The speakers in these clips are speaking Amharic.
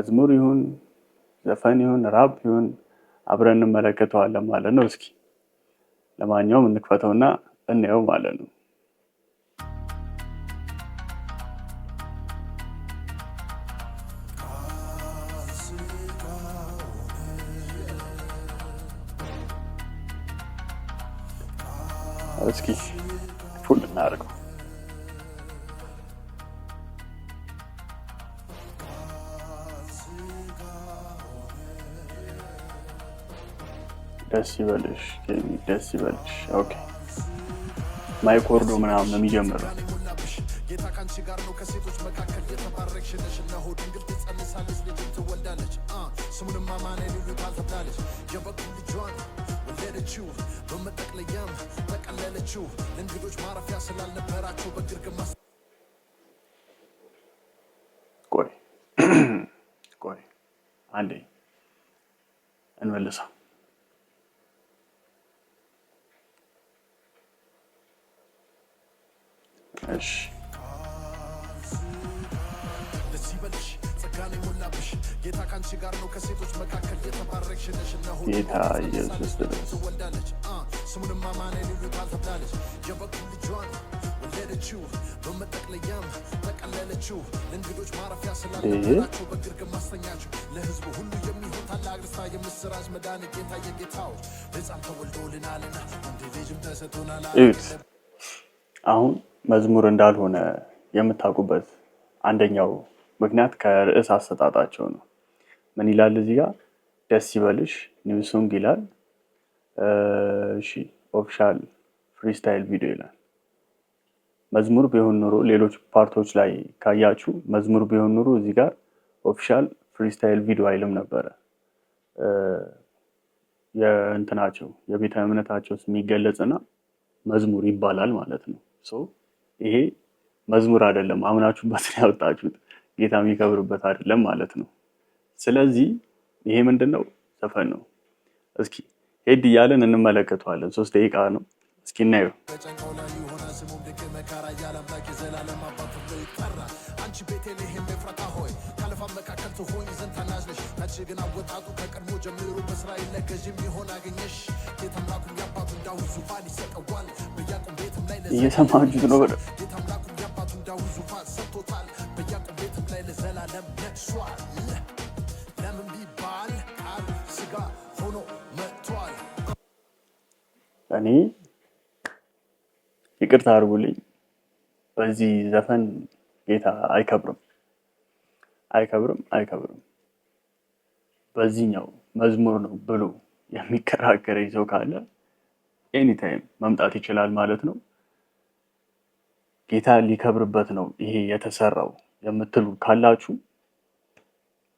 መዝሙር ይሁን ዘፈን ይሁን ራፕ ይሁን አብረን እንመለከተዋለን ማለት ነው። እስኪ ለማንኛውም እንክፈተውና እንየው ማለት ነው። እስኪ ፉል እናድርገው። ደስ ይበልሽ ደስ ይበልሽ። ኦኬ ማይክ ወርዶ ምናምን ነው የሚጀምረው። ጌታ ካንቺ ጋር ነው ከሴቶች መካከል የተባረክሽ ነሽ ነው ድንግል ትጸንሳለች ልጅም ትወልዳለች ስሙንም አማኑኤል ይሉታል ተብላለች የበኩር ልጇን ወለደችው በመጠቅለያም ተቀለለችው ለእንግዶች ማረፊያ ስላልነበራቸው በግርግም ቆይ አንዴ እንመልሰው። እሺ ጌታ ካንቺ ጋር ነው ከሴቶች መካከል የተባረክሽ ነሽ ነው ጌታ ኢየሱስ ትወልዳለች ስሙንም አማኑኤል ይሉታል ተብላለች የበኩር ልጇን ወለደችው በመጠቅለያም ተቀለለችው ለእንግዶች ማረፊያ ስላልነበራቸው በግርግም ማስተኛቸው ለሕዝቡ ሁሉ የሚሆን ታላቅ ደስታ የምስራች መድኃኒት ጌታ የጌታዎች ሕፃን ተወልዶልናልና ወንድ ልጅም ተሰጥቶናል። አሁን መዝሙር እንዳልሆነ የምታውቁበት አንደኛው ምክንያት ከርዕስ አሰጣጣቸው ነው። ምን ይላል እዚህ ጋር? ደስ ይበልሽ ኒው ሶንግ ይላል። እሺ ኦፊሻል ፍሪስታይል ቪዲዮ ይላል። መዝሙር ቢሆን ኖሮ ሌሎች ፓርቶች ላይ ካያችሁ መዝሙር ቢሆን ኖሮ እዚህ ጋር ኦፊሻል ፍሪስታይል ቪዲዮ አይልም ነበረ። የእንትናቸው የቤተ እምነታቸው የሚገለጽና መዝሙር ይባላል ማለት ነው። ይሄ መዝሙር አይደለም፣ አምናችሁበት ያወጣችሁት ጌታ የሚከብርበት አይደለም ማለት ነው። ስለዚህ ይሄ ምንድነው? ዘፈን ነው። እስኪ ሄድ እያለን እንመለከተዋለን። 3 ደቂቃ ነው። እስኪ እናየው። አንቺ ቤተልሔም ኤፍራታ ሆይ ካለፋ መካከል ትሆኝ ዘንድ ታናሽ ነሽ ታች ግን አወጣጡ ከቀድሞ ጀምሮ በእስራኤል ላይ ገዥም ይሆን አገኘሽ ጌታ አምላኩም ያባቱ ዳዊት ዙፋን ይሰጠዋል በያዕቆብ ቤትም ላይ እየሰማችሁት ነው። ጌታ አምላኩም ያባቱ ዳዊት ዙፋን ሰጥቶታል በያዕቆብ ቤትም ላይ ለዘላለም ነግሷል። ለምን ቢባል ቃል ሥጋ ሆኖ መጥቷል። እኔ ይቅርታ አድርጉልኝ፣ በዚህ ዘፈን ጌታ አይከብርም። በዚህኛው መዝሙር ነው ብሎ የሚከራከረኝ ሰው ካለ ኤኒታይም መምጣት ይችላል ማለት ነው። ጌታ ሊከብርበት ነው ይሄ የተሰራው የምትሉ ካላችሁ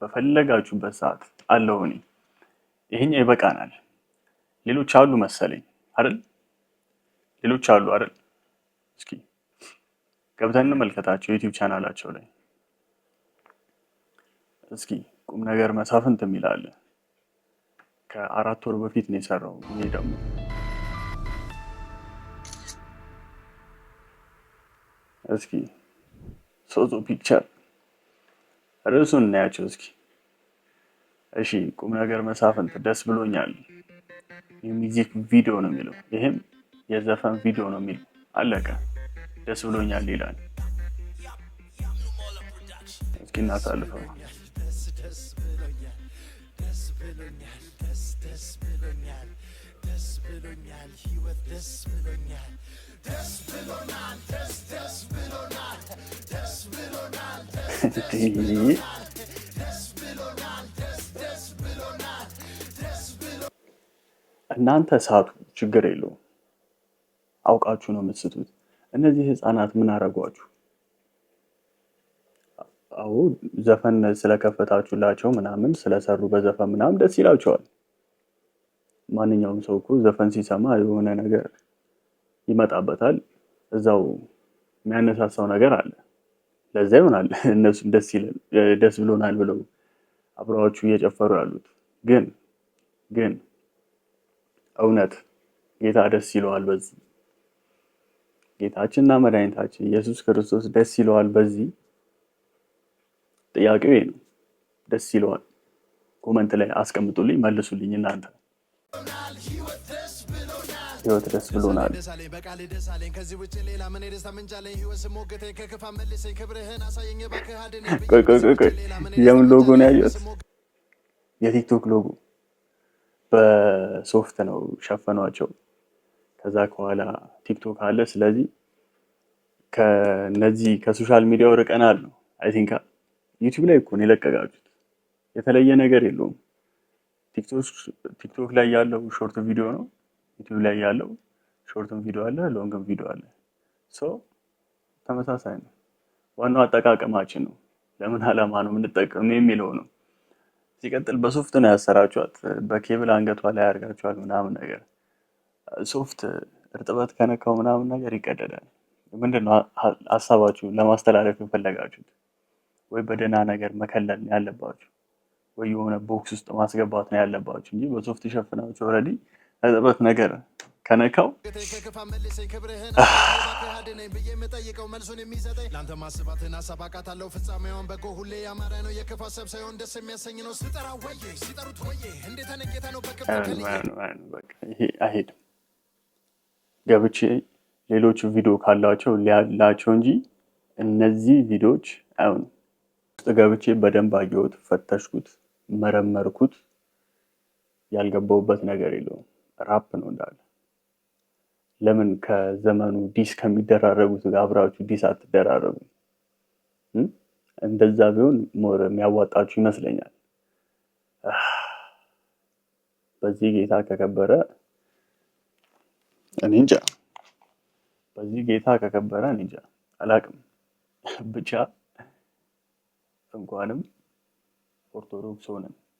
በፈለጋችሁበት ሰዓት አለው። እኔ ይሄኛው ይበቃናል። ሌሎች አሉ መሰለኝ አይደል? ሌሎች አሉ አይደል? እስኪ ገብተን እንመልከታቸው ዩቲዩብ ቻናላቸው ላይ። እስኪ ቁም ነገር መሳፍንት የሚላል ከ4 ወር በፊት ነው የሰራው። ይሄ ደግሞ እስኪ ሶዞ ፒክቸር ርዕሱን እናያቸው እስኪ። እሺ ቁም ነገር መሳፍንት ደስ ብሎኛል የሚውዚክ ቪዲዮ ነው የሚለው፣ ይሄም የዘፈን ቪዲዮ ነው የሚለው። አለቀ። ደስ ብሎኛል ይላል። እስኪ እናሳልፈው። እናንተ ሳቱ፣ ችግር የለውም። አውቃችሁ ነው የምትስቱት። እነዚህ ህፃናት ምን አረጓችሁ? አዎ ዘፈን ስለከፈታችሁላቸው ምናምን ስለሰሩ በዘፈን ምናምን ደስ ይላቸዋል። ማንኛውም ሰው እኮ ዘፈን ሲሰማ የሆነ ነገር ይመጣበታል፣ እዛው የሚያነሳሳው ነገር አለ። ለዛ ይሆናል እነሱም ደስ ብሎናል ብለው አብረዋችሁ እየጨፈሩ ያሉት። ግን እውነት ጌታ ደስ ይለዋል በዚህ? ጌታችንና መድኃኒታችን ኢየሱስ ክርስቶስ ደስ ይለዋል በዚህ? ጥያቄው ይሄ ነው። ደስ ይለዋል? ኮመንት ላይ አስቀምጡልኝ፣ መልሱልኝ እናንተ። ህይወት ደስ ብሎናል። ቆይ የምን ሎጎ ነው ያየሁት? የቲክቶክ ሎጎ በሶፍት ነው ሸፈኗቸው። ከዛ ከኋላ ቲክቶክ አለ። ስለዚህ ከነዚህ ከሶሻል ሚዲያው ርቀናል ነው። አይ ቲንክ ዩቲዩብ ላይ እኮ ነው የለቀቃችሁት። የተለየ ነገር የለውም። ቲክቶክ ላይ ያለው ሾርት ቪዲዮ ነው። ዩቲዩብ ላይ ያለው ሾርትም ቪዲዮ አለ፣ ሎንግም ቪዲዮ አለ። ሶ ተመሳሳይ ነው። ዋናው አጠቃቀማችን ነው። ለምን ዓላማ ነው የምንጠቀመው የሚለው ነው። ሲቀጥል በሶፍት ነው ያሰራችኋት፣ በኬብል አንገቷ ላይ አድርጋችኋል ምናምን ነገር። ሶፍት እርጥበት ከነካው ምናምን ነገር ይቀደዳል። ምንድነው ሀሳባችሁ ለማስተላለፍ የፈለጋችሁት? ወይ በደህና ነገር መከለል ነው ያለባችሁ፣ ወይ የሆነ ቦክስ ውስጥ ማስገባት ነው ያለባችሁ እንጂ በሶፍት ሸፍናችሁ ኦልሬዲ እርጥበት ነገር ከነካው አይሄድም። ገብቼ ሌሎቹ ቪዲዮ ካላቸው ሊያላቸው እንጂ እነዚህ ቪዲዮዎች አይሆንም። ውስጥ ገብቼ በደንብ አየሁት፣ ፈተሽኩት፣ መረመርኩት። ያልገባውበት ነገር የለውም። ራፕ ነው እንዳለ። ለምን ከዘመኑ ዲስ ከሚደራረጉት ጋር አብራችሁ ዲስ አትደራረጉ? እንደዛ ቢሆን ሞር የሚያዋጣችሁ ይመስለኛል። በዚህ ጌታ ከከበረ እኔ እንጃ፣ በዚህ ጌታ ከከበረ እኔ እንጃ አላቅም። ብቻ እንኳንም ኦርቶዶክስ ሆነን